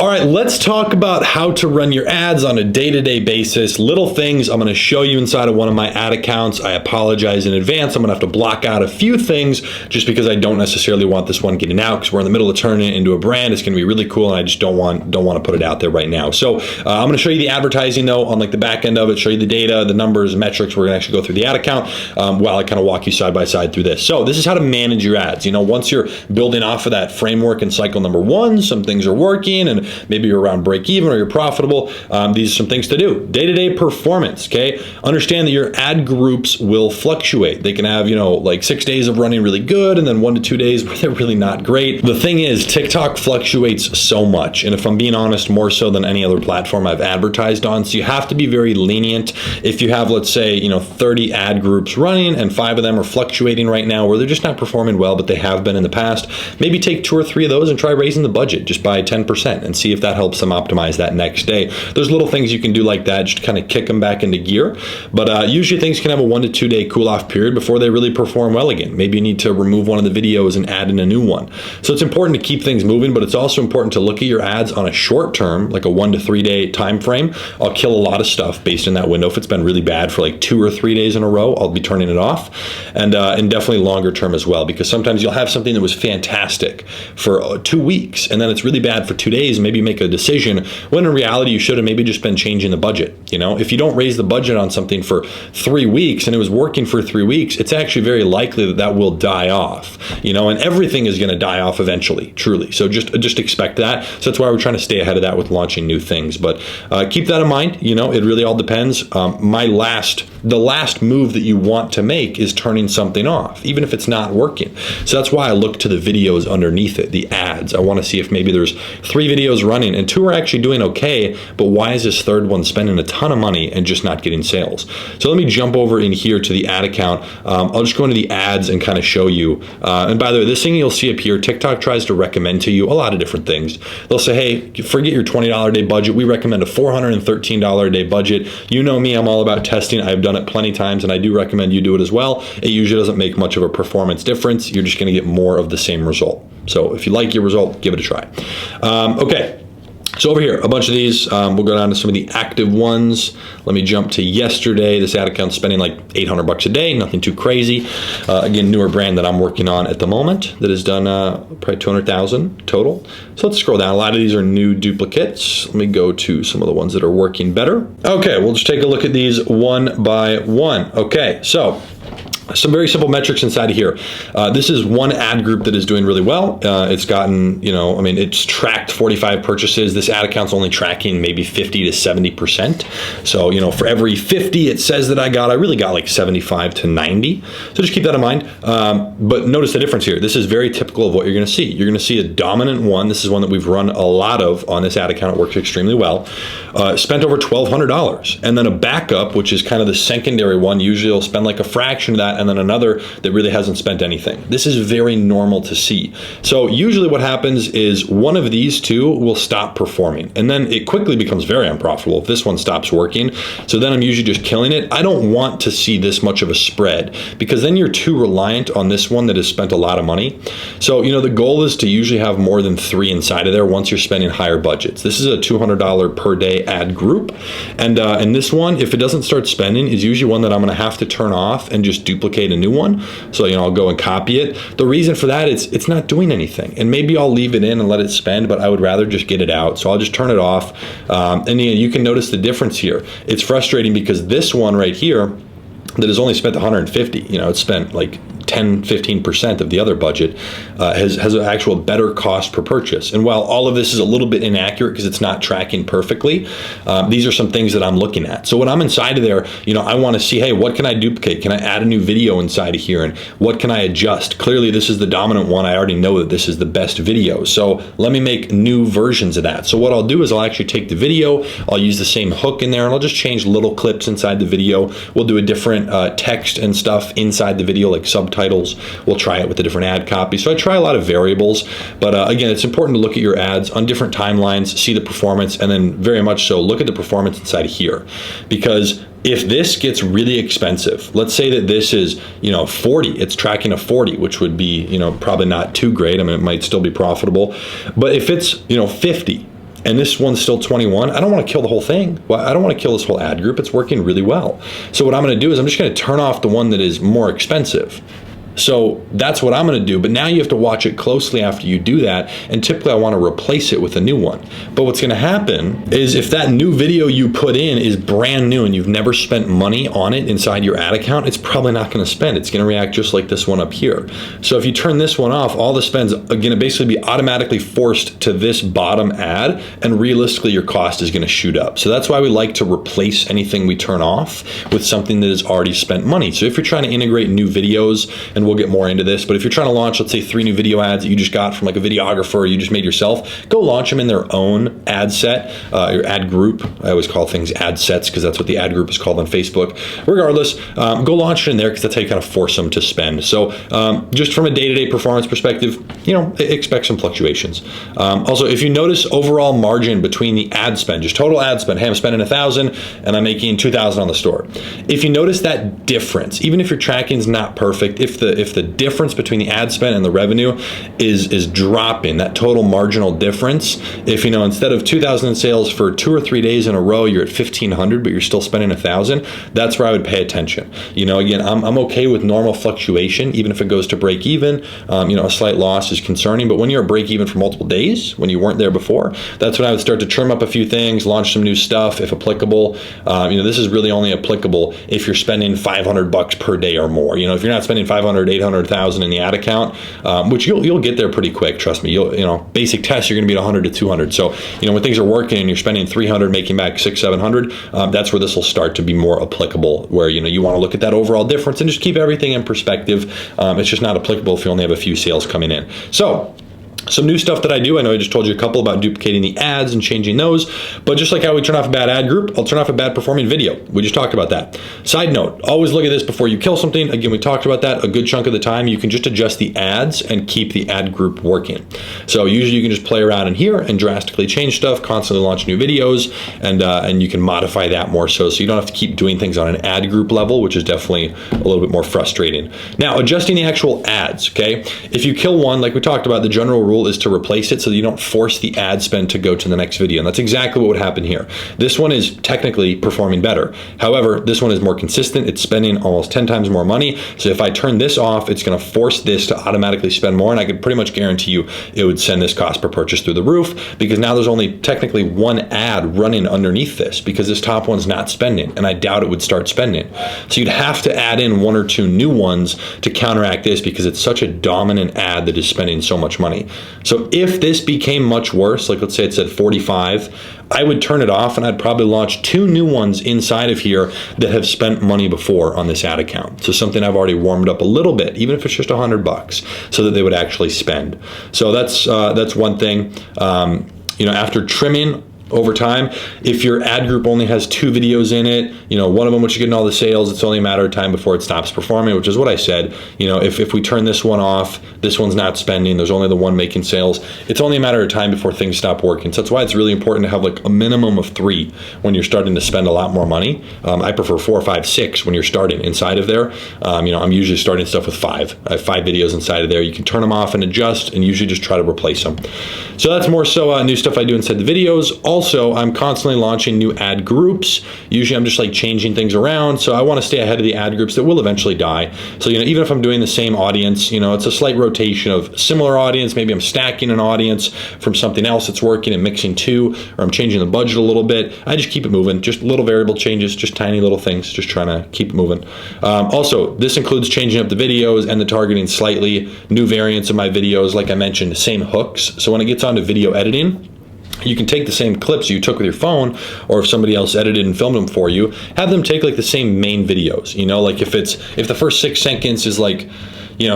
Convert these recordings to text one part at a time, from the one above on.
All right, let's talk about how to run your ads on a day-to-day basis. Little things I'm going to show you inside of one of my ad accounts. I apologize in advance. I'm going to have to block out a few things just because I don't necessarily want this one getting out because we're in the middle of turning it into a brand. It's going to be really cool, and I just don't want to put it out there right now. So I'm going to show you the advertising though on like the back end of it, show you the data, the numbers, metrics. We're going to actually go through the ad account while I kind of walk you side by side through this. So this is how to manage your ads. You know, once you're building off of that framework in cycle number one, some things are working and maybe you're around break even or you're profitable. These are some things to do. Day-to-day performance, okay? Understand that your ad groups will fluctuate. They can have, you know, like 6 days of running really good and then 1 to 2 days where they're really not great. The thing is, TikTok fluctuates so much. And if I'm being honest, more so than any other platform I've advertised on. So you have to be very lenient. If you have, let's say, you know, 30 ad groups running and 5 of them are fluctuating right now where they're just not performing well, but they have been in the past, maybe take 2 or 3 of those and try raising the budget just by 10% and see if that helps them optimize that next day. There's little things you can do like that just to kind of kick them back into gear. But usually things can have a 1 to 2 day cool off period before they really perform well again. Maybe you need to remove one of the videos and add in a new one. So it's important to keep things moving, but it's also important to look at your ads on a short term, like a 1 to 3 day time frame. I'll kill a lot of stuff based in that window. If it's been really bad for like 2 or 3 days in a row, I'll be turning it off. And definitely longer term as well, because sometimes you'll have something that was fantastic for 2 weeks and then it's really bad for 2 days. And maybe you make a decision when in reality you should have maybe just been changing the budget. You know, if you don't raise the budget on something for 3 weeks and it was working for 3 weeks, it's actually very likely that that will die off, you know, and everything is going to die off eventually, truly. So just expect that. So that's why we're trying to stay ahead of that with launching new things. But keep that in mind. You know, it really all depends. The last move that you want to make is turning something off, even if it's not working. So that's why I look to the videos underneath it, the ads. I want to see if maybe there's 3 videos running and 2 are actually doing okay, but why is this third one spending a ton of money and just not getting sales? So let me jump over in here to the ad account. I'll just go into the ads and kind of show you. And by the way, this thing you'll see up here, TikTok tries to recommend to you a lot of different things. They'll say, hey, forget your $20 a day budget. We recommend a $413 a day budget. You know me, I'm all about testing. I've done it plenty times and I do recommend you do it as well. It usually doesn't make much of a performance difference. You're just going to get more of the same result. So if you like your result, give it a try. Okay. So over here, a bunch of these, we'll go down to some of the active ones. Let me jump to yesterday. This ad account's spending like $800 a day, nothing too crazy. Again, newer brand that I'm working on at the moment that has done probably 200,000 total. So let's scroll down. A lot of these are new duplicates. Let me go to some of the ones that are working better. Okay, we'll just take a look at these one by one. Okay, so some very simple metrics inside of here. This is one ad group that is doing really well. It's gotten, you know, I mean, it's tracked 45 purchases. This ad account's only tracking maybe 50 to 70%. So, you know, for every 50 it says that I really got like 75 to 90. So just keep that in mind. But notice the difference here. This is very typical of what you're going to see. You're going to see a dominant one. This is one that we've run a lot of on this ad account. It works extremely well. Spent over $1,200. And then a backup, which is kind of the secondary one. Usually you'll spend like a fraction of that, and then another that really hasn't spent anything. This is very normal to see. So usually what happens is one of these two will stop performing, and then it quickly becomes very unprofitable if this one stops working. So then I'm usually just killing it. I don't want to see this much of a spread because then you're too reliant on this one that has spent a lot of money. So, you know, the goal is to usually have more than 3 inside of there once you're spending higher budgets. This is a $200 per day ad group. And this one, if it doesn't start spending, is usually one that I'm going to have to turn off and just duplicate a new one. So, you know, I'll go and copy it. The reason for that is it's not doing anything. And maybe I'll leave it in and let it spend, but I would rather just get it out. So I'll just turn it off. And you can notice the difference here. It's frustrating because this one right here that has only spent 150, you know, it's spent like 10-15% of the other budget, has an actual better cost per purchase. And while all of this is a little bit inaccurate because it's not tracking perfectly, these are some things that I'm looking at. So when I'm inside of there, you know, I want to see, hey, what can I duplicate? Can I add a new video inside of here? And what can I adjust? Clearly, this is the dominant one. I already know that this is the best video. So let me make new versions of that. So what I'll do is I'll actually take the video, I'll use the same hook in there, and I'll just change little clips inside the video. We'll do a different text and stuff inside the video, like subtitles. We'll try it with a different ad copy. So I try a lot of variables, but again, it's important to look at your ads on different timelines, see the performance, and then very much so look at the performance inside here. Because if this gets really expensive, let's say that this is, you know, 40, it's tracking a 40, which would be, you know, probably not too great. I mean, it might still be profitable, but if it's, you know, 50, and this one's still 21, I don't want to kill the whole thing. Well, I don't want to kill this whole ad group. It's working really well. So what I'm going to do is I'm just going to turn off the one that is more expensive. So that's what I'm going to do. But now you have to watch it closely after you do that. And typically I want to replace it with a new one. But what's going to happen is if that new video you put in is brand new and you've never spent money on it inside your ad account, it's probably not going to spend. It's going to react just like this one up here. So if you turn this one off, all the spends are going to basically be automatically forced to this bottom ad, and realistically your cost is going to shoot up. So that's why we like to replace anything we turn off with something that has already spent money. So if you're trying to integrate new videos, and we'll get more into this, but if you're trying to launch, let's say 3 new video ads that you just got from like a videographer you just made yourself, go launch them in their own ad set, your ad group. I always call things ad sets because that's what the ad group is called on Facebook. Regardless, go launch it in there because that's how you kind of force them to spend. So just from a day-to-day performance perspective, expect some fluctuations. Also, if you notice overall margin between the ad spend, just total ad spend, hey, I'm spending 1,000 and I'm making 2,000 on the store. If you notice that difference, even if your tracking is not perfect, if the difference between the ad spend and the revenue is dropping, that total marginal difference, if instead of 2,000 in sales for 2 or 3 days in a row, you're at 1,500, but you're still spending 1,000, that's where I would pay attention. Again, I'm okay with normal fluctuation, even if it goes to break even. A slight loss is concerning, but when you're at break even for multiple days, when you weren't there before, that's when I would start to trim up a few things, launch some new stuff if applicable. This is really only applicable if you're spending $500 per day or more. If you're not spending 500, 800,000 in the ad account, which you'll get there pretty quick. Trust me. Basic tests, you're going to be at 100 to 200. So, when things are working and you're spending 300, making back 600, 700, that's where this will start to be more applicable. Where you want to look at that overall difference and just keep everything in perspective. It's just not applicable if you only have a few sales coming in. So, some new stuff that I do. I know I just told you a couple about duplicating the ads and changing those, but just like how we turn off a bad ad group, I'll turn off a bad performing video. We just talked about that. Side note, always look at this before you kill something. Again, we talked about that a good chunk of the time. You can just adjust the ads and keep the ad group working. So usually you can just play around in here and drastically change stuff, constantly launch new videos, and you can modify that more so you don't have to keep doing things on an ad group level, which is definitely a little bit more frustrating. Now, adjusting the actual ads, okay? If you kill one, like we talked about, the general rule is to replace it so that you don't force the ad spend to go to the next video. And that's exactly what would happen here. This one is technically performing better. However, this one is more consistent. It's spending almost 10 times more money. So if I turn this off, it's going to force this to automatically spend more. And I could pretty much guarantee you it would send this cost per purchase through the roof, because now there's only technically one ad running underneath this, because this top one's not spending, and I doubt it would start spending. So you'd have to add in 1 or 2 new ones to counteract this, because it's such a dominant ad that is spending so much money. So if this became much worse, like let's say it's at 45, I would turn it off and I'd probably launch 2 new ones inside of here that have spent money before on this ad account. So something I've already warmed up a little bit, even if it's just $100, so that they would actually spend. So that's one thing. After trimming over time, if your ad group only has 2 videos in it, one of them which is getting all the sales, it's only a matter of time before it stops performing, which is what I said. If we turn this one off, this one's not spending, there's only the one making sales, it's only a matter of time before things stop working. So that's why it's really important to have like a minimum of 3 when you're starting to spend a lot more money. I prefer 4, 5, 6 when you're starting inside of there. I'm usually starting stuff with 5. I have 5 videos inside of there. You can turn them off and adjust, and usually just try to replace them. So that's more so new stuff I do inside the videos. Also, I'm constantly launching new ad groups. Usually I'm just like changing things around. So I want to stay ahead of the ad groups that will eventually die. So, even if I'm doing the same audience, it's a slight rotation of similar audience. Maybe I'm stacking an audience from something else that's working and mixing 2, or I'm changing the budget a little bit. I just keep it moving. Just little variable changes, just tiny little things, just trying to keep it moving. Also, this includes changing up the videos and the targeting slightly, new variants of my videos. Like I mentioned, same hooks. So when it gets onto video editing, you can take the same clips you took with your phone, or if somebody else edited and filmed them for you, have them take like the same main videos. Like if the first 6 seconds is like,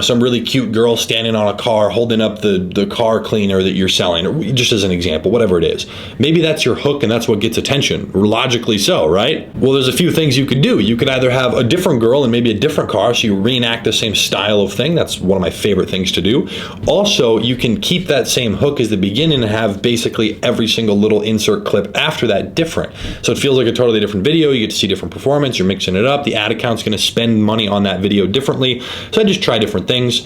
some really cute girl standing on a car holding up the car cleaner that you're selling, or just as an example, whatever it is. Maybe that's your hook and that's what gets attention, logically so, right? Well, there's a few things you could do. You could either have a different girl and maybe a different car, so you reenact the same style of thing. That's one of my favorite things to do. Also, you can keep that same hook as the beginning and have basically every single little insert clip after that different. So it feels like a totally different video. You get to see different performance. You're mixing it up. The ad account's going to spend money on that video differently. So I just try different different things,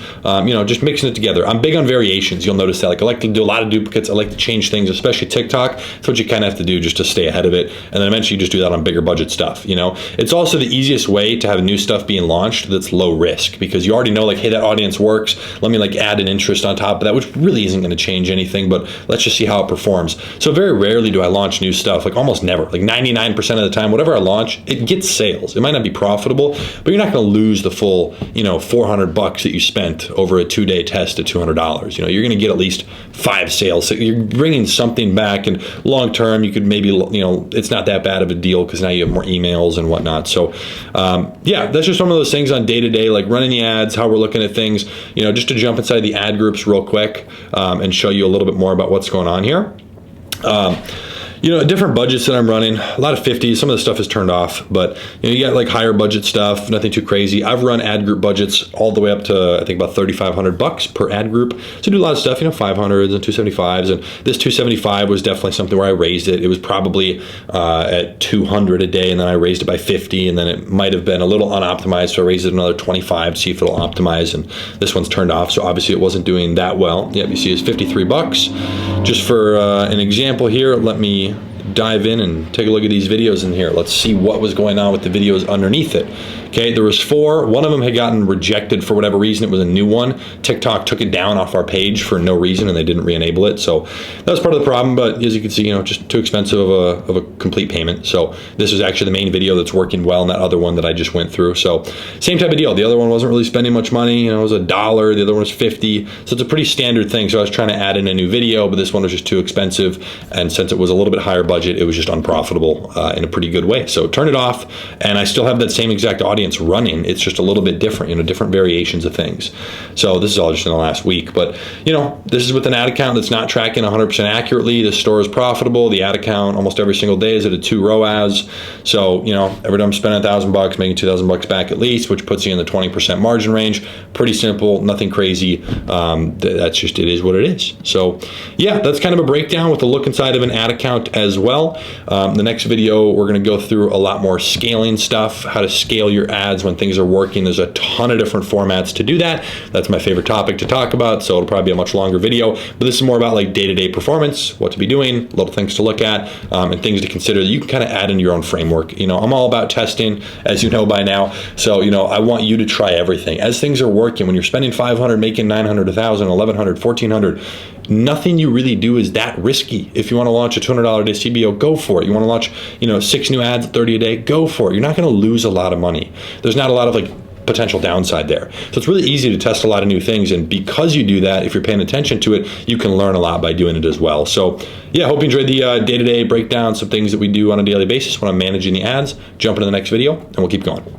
just mixing it together. I'm big on variations. You'll notice that. Like, I like to do a lot of duplicates. I like to change things, especially TikTok. That's what you kind of have to do just to stay ahead of it. And then eventually you just do that on bigger budget stuff. It's also the easiest way to have new stuff being launched that's low risk, because you already know, like, hey, that audience works. Let me like add an interest on top of that, which really isn't going to change anything, but let's just see how it performs. So very rarely do I launch new stuff, like almost never. Like 99% of the time, whatever I launch, it gets sales. It might not be profitable, but you're not going to lose the full, $400 that you spent over a 2-day test at $200. You're going to get at least 5 sales. So you're bringing something back, and long term, you could maybe, it's not that bad of a deal because now you have more emails and whatnot. So yeah, that's just some of those things on day-to-day, like running the ads, how we're looking at things, just to jump inside the ad groups real quick and show you a little bit more about what's going on here. Different budgets that I'm running, a lot of 50s, some of the stuff is turned off, but you got like higher budget stuff, nothing too crazy. I've run ad group budgets all the way up to, I think, about $3,500 per ad group. So I do a lot of stuff, 500s and 275s, and this 275 was definitely something where I raised it. It was probably at 200 a day, and then I raised it by 50, and then it might have been a little unoptimized, so I raised it another 25 to see if it'll optimize, and this one's turned off, so obviously it wasn't doing that well. Yep, you see it's $53. Just for an example here, let me dive in and take a look at these videos in here. Let's see what was going on with the videos underneath it. Okay, there was 4. One of them had gotten rejected for whatever reason. It was a new one. TikTok took it down off our page for no reason, and they didn't re-enable it. So that was part of the problem, but as you can see, just too expensive of a complete payment. So this is actually the main video that's working well, and that other one that I just went through. So same type of deal. The other one wasn't really spending much money. It was $1. The other one was 50. So it's a pretty standard thing. So I was trying to add in a new video, but this one was just too expensive. And since it was a little bit higher budget, it was just unprofitable in a pretty good way. So turn it off, and I still have that same exact audience running. It's just a little bit different, different variations of things. So this is all just in the last week, but this is with an ad account that's not tracking 100% accurately. The store is profitable. The ad account almost every single day is at a 2 ROAS. So every time I'm spending $1,000, making $2,000 back at least, which puts you in the 20% margin range. Pretty simple, nothing crazy. That's just, it is what it is. So yeah, that's kind of a breakdown with a look inside of an ad account as well. The next video, we're going to go through a lot more scaling stuff, how to scale your ads when things are working. There's a ton of different formats to do that. That's my favorite topic to talk about, so it'll probably be a much longer video, but this is more about like day-to-day performance, what to be doing, little things to look at, and things to consider that you can kind of add into your own framework. I'm all about testing, as you know by now, so I want you to try everything. As things are working, when you're spending 500, making 900, 1,000, 1,100, 1,400, nothing you really do is that risky. If you want to launch a $200 day CBO, go for it. You want to launch 6 new ads at 30 a day, go for it. You're not going to lose a lot of money. There's not a lot of like potential downside there. So it's really easy to test a lot of new things, and because you do that, if you're paying attention to it, you can learn a lot by doing it as well. So yeah, hope you enjoyed the day-to-day breakdown, some things that we do on a daily basis when I'm managing the ads. Jump into the next video and we'll keep going.